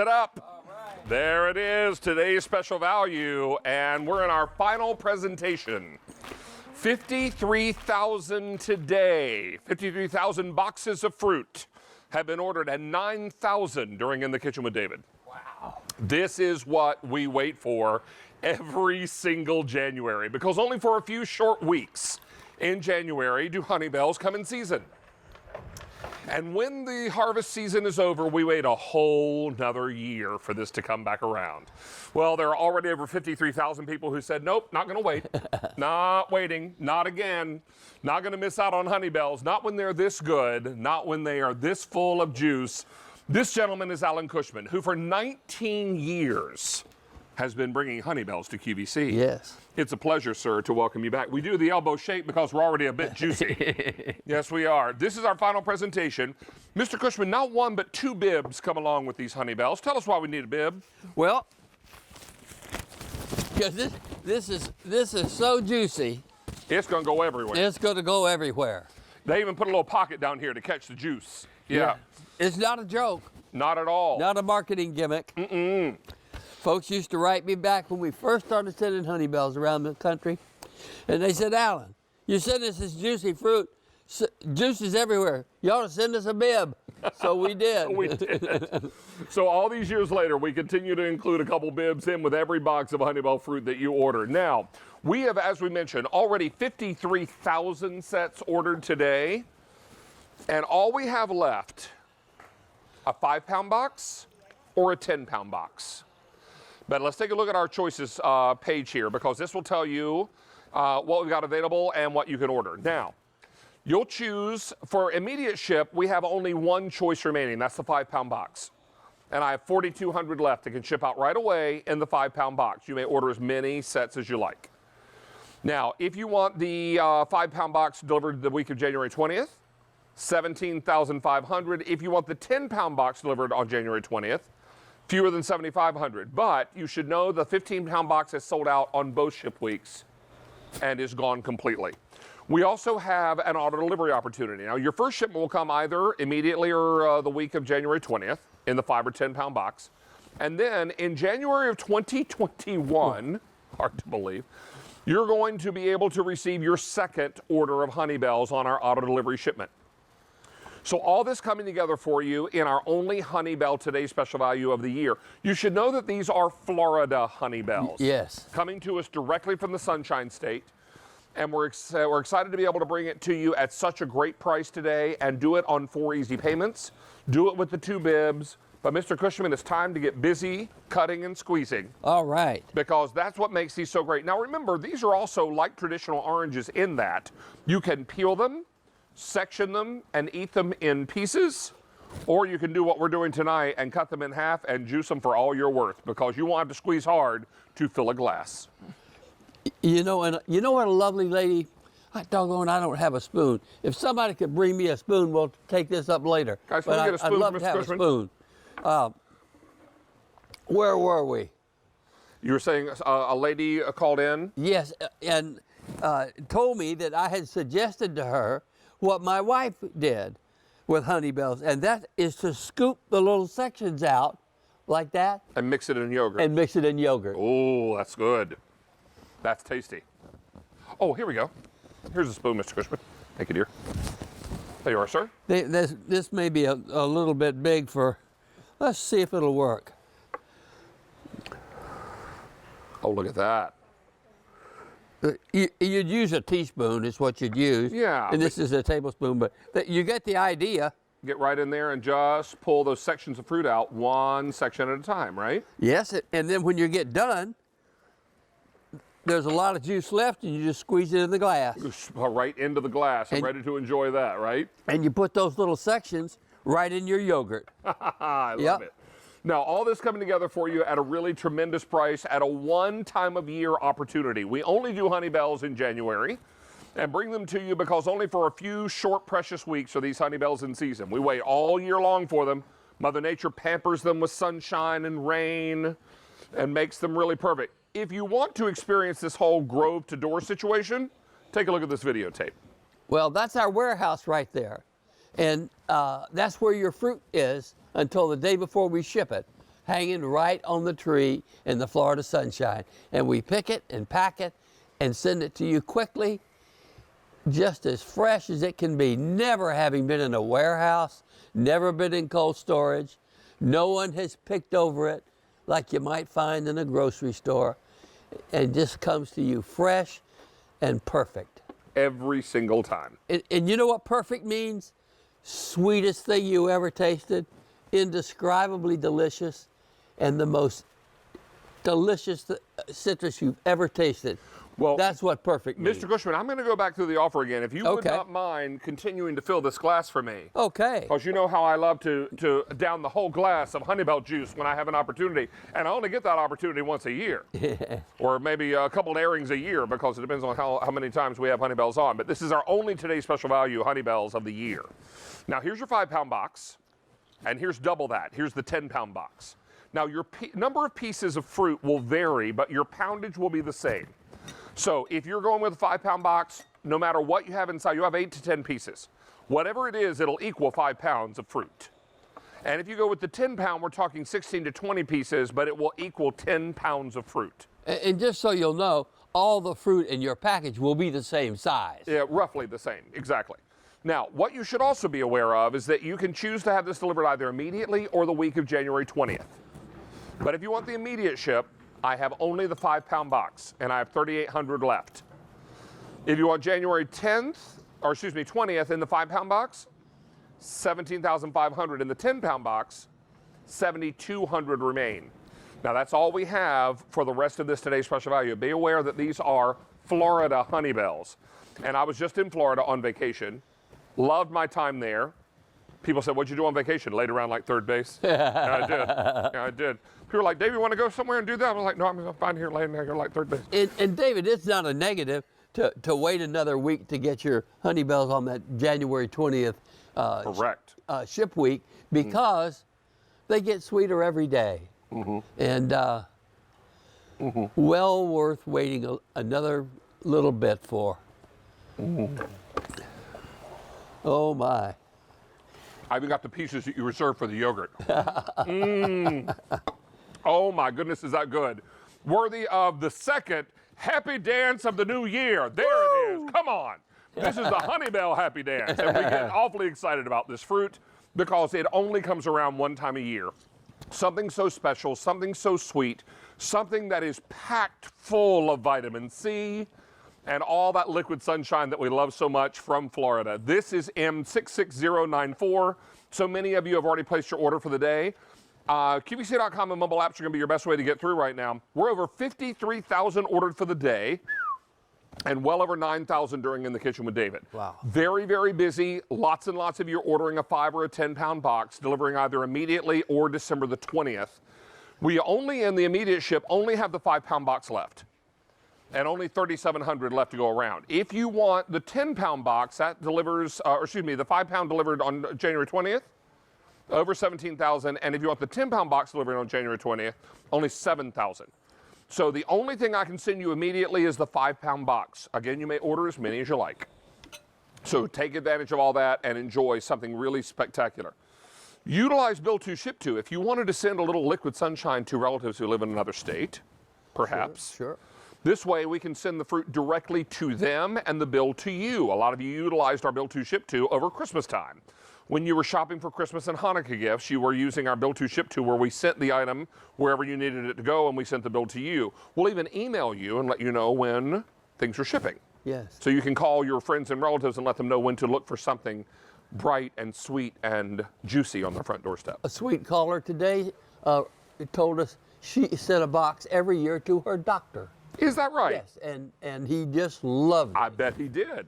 It up. There it is, today's special value, and we're in our final presentation. 53,000 today. 53,000 boxes of fruit have been ordered, and 9,000 during In the Kitchen with David. Wow. This is what we wait for every single January, because only for a few short weeks in January do Honeybells come in season. And when the harvest season is over, we wait a whole nother year for this to come back around. Well, there are already over 53,000 people who said, nope, not going to wait. Not waiting. Not again. Not going to miss out on Honeybells. Not when they're this good. Not when they are this full of juice. This gentleman is Alan Cushman, who for 19 years has been bringing Honeybells to QVC. Yes. It's a pleasure, sir, to welcome you back. We do the elbow shake because we're already a bit juicy. Yes, we are. This is our final presentation. Mr. Cushman, not one but two bibs come along with these Honeybells. Tell us why we need a bib. Well, because this is so juicy. It's going to go everywhere. It's going to go everywhere. They even put a little pocket down here to catch the juice. Yeah. It's not a joke. Not at all. Not a marketing gimmick. Mm-mm. Folks used to write me back when we first started sending Honeybells around the country, and they said, Alan, you send us this juicy fruit. Juice is everywhere. You ought to send us a bib. So we did. We did. So all these years later, we continue to include a couple bibs in with every box of Honeybell fruit that you order. Now, we have, as we mentioned, already 53,000 sets ordered today, and all we have left, a 5-pound box or a 10-pound box. But let's take a look at our choices page here, because this will tell you what we've got available and what you can order. Now, you'll choose, for immediate ship, we have only one choice remaining. That's the 5-pound box. And I have 4,200 left that can ship out right away in the 5-pound box. You may order as many sets as you like. Now, if you want the 5-pound box delivered the week of January 20th, 17,500. If you want the 10-pound box delivered on January 20th, fewer than 7,500. But you should know the 15-pound box is sold out on both ship weeks and is gone completely. We also have an auto delivery opportunity. Now, your first shipment will come either immediately or the week of January 20th in the 5 or 10-pound box. And then in January of 2021, hard to believe, you're going to be able to receive your second order of Honeybells on our auto delivery shipment. So all this coming together for you in our only Honeybell Today special value of the year. You should know that these are Florida Honeybells. Yes. Coming to us directly from the Sunshine State. And we're excited to be able to bring it to you at such a great price today and do it on 4 easy payments. Do it with the 2 bibs. But Mr. Cushman, it's time to get busy cutting and squeezing. All right. Because that's what makes these so great. Now remember, these are also like traditional oranges in that you can peel them, section them, and eat them in pieces, or you can do what we're doing tonight and cut them in half and juice them for all you're worth, because you won't have to squeeze hard to fill a glass. You know, and you know what a lovely lady, doggone, I don't have a spoon. If somebody could bring me a spoon, we'll take this up later. Guys, can we get a spoon, I'd love Mr. to have Cushman? a spoon. Where were we? You were saying a lady called in? Yes, and told me that I had suggested to her what my wife did with Honeybells, and that is to scoop the little sections out like that. And mix it in yogurt. And mix it in yogurt. Oh, that's good. That's tasty. Oh, here we go. Here's a spoon, Mr. Cushman. Thank you, dear. There you are, sir. This may be a little bit big for, let's see if it'll work. Oh, look at that. You'd use a teaspoon is what you'd use. Yeah. And this is a tablespoon, but you get the idea. Get right in there and just pull those sections of fruit out one section at a time, right? Yes, and then when you get done, there's a lot of juice left and you just squeeze it in the glass. Right into the glass. I'm ready to enjoy that, right? And you put those little sections right in your yogurt. I love it. Now, all this coming together for you at a really tremendous price at a one-time-of-year opportunity. We only do Honeybells in January and bring them to you because only for a few short, precious weeks are these Honeybells in season. We wait all year long for them. Mother Nature pampers them with sunshine and rain and makes them really perfect. If you want to experience this whole grove-to-door situation, take a look at this videotape. Well, that's our warehouse right there. And that's where your fruit is until the day before we ship it. hanging right on the tree in the Florida sunshine. And we pick it and pack it and send it to you quickly, just as fresh as it can be, never having been in a warehouse, never been in cold storage. No one has picked over it like you might find in a grocery store. And just comes to you fresh and perfect. Every single time. And you know what perfect means? Sweetest thing you ever tasted, indescribably delicious, and the most delicious citrus you've ever tasted. Well, that's what perfect means. Mr. Cushman, I'm going to go back through the offer again. If you would Okay. not mind continuing to fill this glass for me. Okay. Because you know how I love to down the whole glass of Honeybell juice when I have an opportunity. And I only get that opportunity once a year. Or maybe a couple of airings a year, because it depends on how many times we have Honeybells on. But this is our only today's special value Honeybells of the year. Now here's your 5-pound box. And here's double that. Here's the 10-pound box. Now your number of pieces of fruit will vary, but your poundage will be the same. So if you're going with a 5-pound box, no matter what you have inside, you have 8 to 10 pieces. Whatever it is, it'll equal 5 pounds of fruit. And if you go with the 10-pound, we're talking 16 to 20 pieces, but it will equal 10 pounds of fruit. And just so you'll know, all the fruit in your package will be the same size. Yeah, roughly the same, exactly. Now, what you should also be aware of is that you can choose to have this delivered either immediately or the week of January 20th. But if you want the immediate ship, I have only the 5-pound box, and I have 3,800 left. If you want January 20th in the 5-pound box, 17,500 in the 10-pound box, 7,200 remain. Now that's all we have for the rest of this today's special value. Be aware that these are Florida Honeybells. And I was just in Florida on vacation, loved my time there. People said, what'd you do on vacation? Laid around like third base? Yeah, I did. Yeah, I did. People were like, Dave, you want to go somewhere and do that? I was like, no, I'm going to find here laying there like third base. And David, it's not a negative to wait another week to get your Honeybells on that January 20th Correct. Ship week, because they get sweeter every day. And well worth waiting another little bit for. Oh my. I even got the pieces that you reserved for the yogurt. Oh my goodness, is that good? Worthy of the second happy dance of the new year. There it is. Come on. This is the Honeybell happy dance. And we get awfully excited about this fruit because it only comes around one time a year. Something so special, something so sweet, something that is packed full of vitamin C and all that liquid sunshine that we love so much from Florida. This is M66094. So many of you have already placed your order for the day. QVC.com and mobile apps are going to be your best way to get through right now. We're over 53,000 ordered for the day and well over 9,000 during In the Kitchen with David. Wow. Very, very busy. Lots and lots of you ordering a 5 or a 10-pound box, delivering either immediately or December the 20th. We only, in the immediate ship, only have the 5-pound box left. And only 3,700 left to go around. If you want the 10-pound box, that delivers, the 5-pound delivered on January 20th, over 17,000. And if you want the 10-pound box delivered on January 20th, only 7,000. So the only thing I can send you immediately is the 5-pound box. Again, you may order as many as you like. So take advantage of all that and enjoy something really spectacular. Utilize Bill to Ship To. If you wanted to send a little liquid sunshine to relatives who live in another state, perhaps. Sure. This way we can send the fruit directly to them and the bill to you. A lot of you utilized our Bill to Ship To over Christmas time. When you were shopping for Christmas and Hanukkah gifts, you were using our Bill to Ship To, where we sent the item wherever you needed it to go and we sent the bill to you. We'll even email you and let you know when things are shipping. Yes. So you can call your friends and relatives and let them know when to look for something bright and sweet and juicy on their front doorstep. A sweet caller today told us she sent a box every year to her doctor. Is that right? Yes, and he just loved it. I bet he did.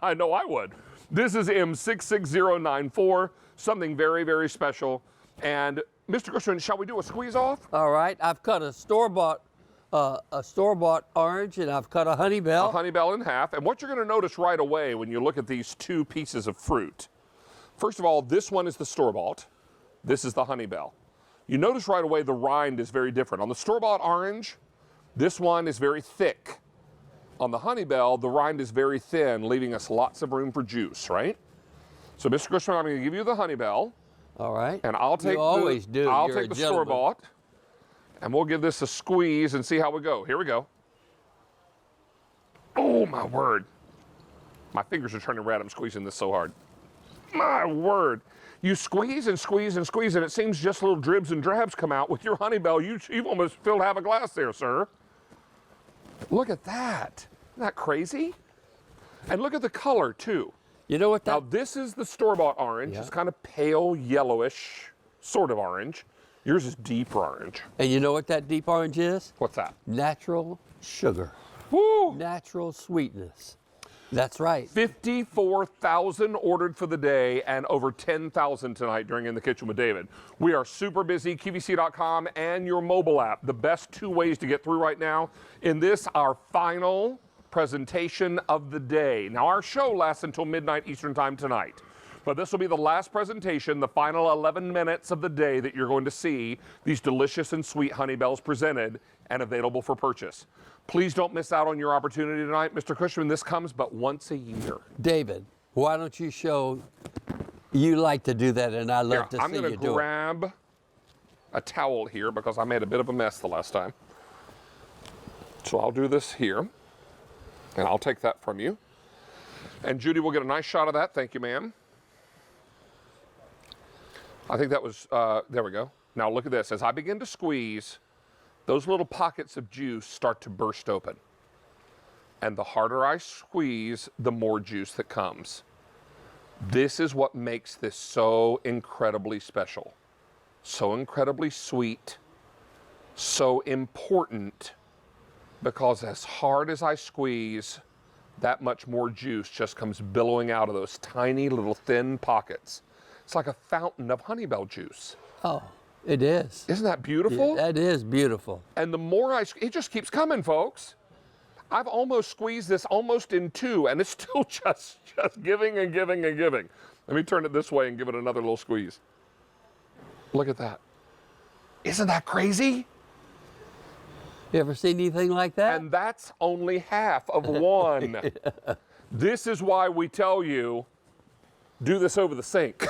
I know I would. This is M66094, something very, very special. And Mr. Cushman, shall we do a squeeze off? All right, I've cut a store-bought orange, and I've cut a Honeybell. A Honeybell in half. And what you're going to notice right away when you look at these two pieces of fruit, first of all, this one is the store-bought. This is the Honeybell. You notice right away the rind is very different. On the store-bought orange, this one is very thick. On the Honeybell, the rind is very thin, leaving us lots of room for juice, right? So, Mr. Cushman, I'm going to give you the Honeybell. All right. And I'll take you always do. I'll You're take a the gentleman. store-bought, and we'll give this a squeeze and see how we go. Here we go. Oh, my word. My fingers are turning red. I'm squeezing this so hard. My word. You squeeze and squeeze and squeeze, and it seems just little dribs and drabs come out. With your Honeybell, you've almost filled half a glass there, sir. Look at that. Isn't that crazy? And look at the color, too. You know what that? Now, this is the store-bought orange. Yeah. It's kind of pale yellowish, sort of orange. Yours is deep orange. And you know what that deep orange is? What's that? Natural sugar. Woo! Natural sweetness. That's right. 54,000 ordered for the day and over 10,000 tonight during In the Kitchen with David. We are super busy. QVC.com and your mobile app. The best two ways to get through right now. In this, our final presentation of the day. Now, our show lasts until midnight Eastern Time tonight. But this will be the last presentation, the final 11 minutes of the day that you're going to see these delicious and sweet Honeybells presented and available for purchase. Please don't miss out on your opportunity tonight. Mr. Cushman, this comes but once a year. David, why don't you show, you like to do that, and I love to I'm see going you to do it. grab a towel here because I made a bit of a mess the last time. So I'll do this here, and I'll take that from you. And Judy will get a nice shot of that. Thank you, ma'am. I think that was, there we go. Now look at this. As I begin to squeeze, those little pockets of juice start to burst open. And the harder I squeeze, the more juice that comes. This is what makes this so incredibly special, so incredibly sweet, so important, because as hard as I squeeze, that much more juice just comes billowing out of those tiny little thin pockets. It's like a fountain of Honeybell juice. Oh, it is. Isn't that beautiful? That is beautiful. And the more it just keeps coming, folks. I've almost squeezed this almost in two, and it's still just giving and giving and giving. Let me turn it this way and give it another little squeeze. Look at that. Isn't that crazy? You ever seen anything like that? And that's only half of one. This is why we tell you, do this over the sink.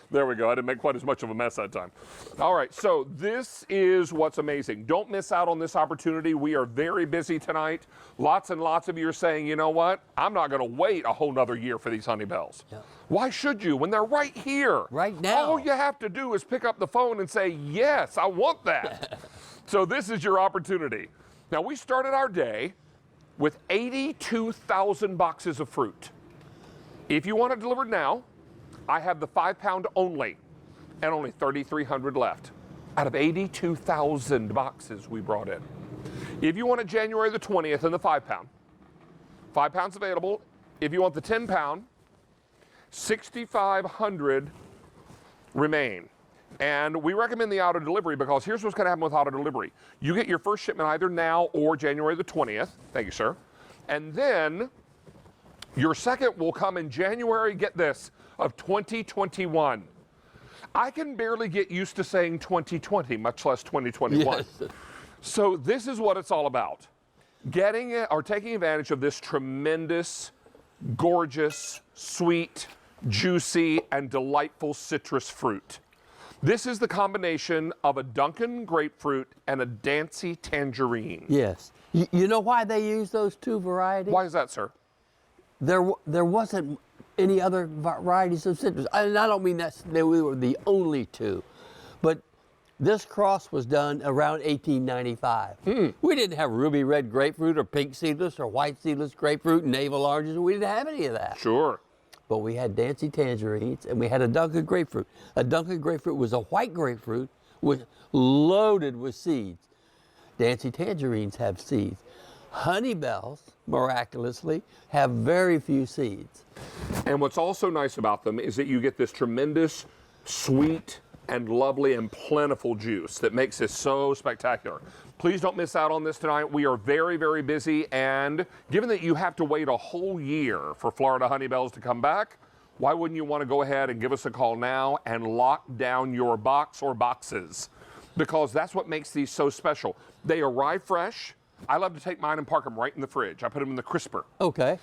There we go. I didn't make quite as much of a mess that time. All right, so this is what's amazing. Don't miss out on this opportunity. We are very busy tonight. Lots and lots of you are saying, you know what? I'm not going to wait a whole nother year for these Honeybells. Yeah. Why should you when they're right here? Right now. All you have to do is pick up the phone and say, yes, I want that. So this is your opportunity. Now, we started our day with 82,000 boxes of fruit. If you want it delivered now, I have the 5-pound only, and only 3,300 left out of 82,000 boxes we brought in. If you want it January the 20th in the 5-pound, 5 pounds available. If you want the 10-pound, 6,500 remain. And we recommend the auto delivery because here's what's going to happen with auto delivery. You get your first shipment either now or January the 20th. Thank you, sir. And then your second will come in January, get this, of 2021. I can barely get used to saying 2020, much less 2021. Yes. So this is what it's all about. Getting it or taking advantage of this tremendous, gorgeous, sweet, juicy, and delightful citrus fruit. This is the combination of a Dunkin' grapefruit and a Dancy tangerine. Yes. You know why they use those two varieties? Why is that, sir? There wasn't any other varieties of citrus. And I don't mean that we were the only two, but this cross was done around 1895. We didn't have ruby red grapefruit or pink seedless or white seedless grapefruit and navel oranges. We didn't have any of that. Sure. But we had Dancy tangerines and we had a Dunkin' grapefruit. A Dunkin' grapefruit was a white grapefruit loaded with seeds. Dancy tangerines have seeds. Honeybells, miraculously, have very few seeds. And what's also nice about them is that you get this tremendous, sweet, and lovely and plentiful juice that makes this so spectacular. Please don't miss out on this tonight. We are very, very busy, and given that you have to wait a whole year for Florida Honeybells to come back, why wouldn't you want to go ahead and give us a call now and lock down your box or boxes? Because that's what makes these so special. They arrive fresh. I love to take mine and park them right in the fridge. I put them in the crisper. Okay.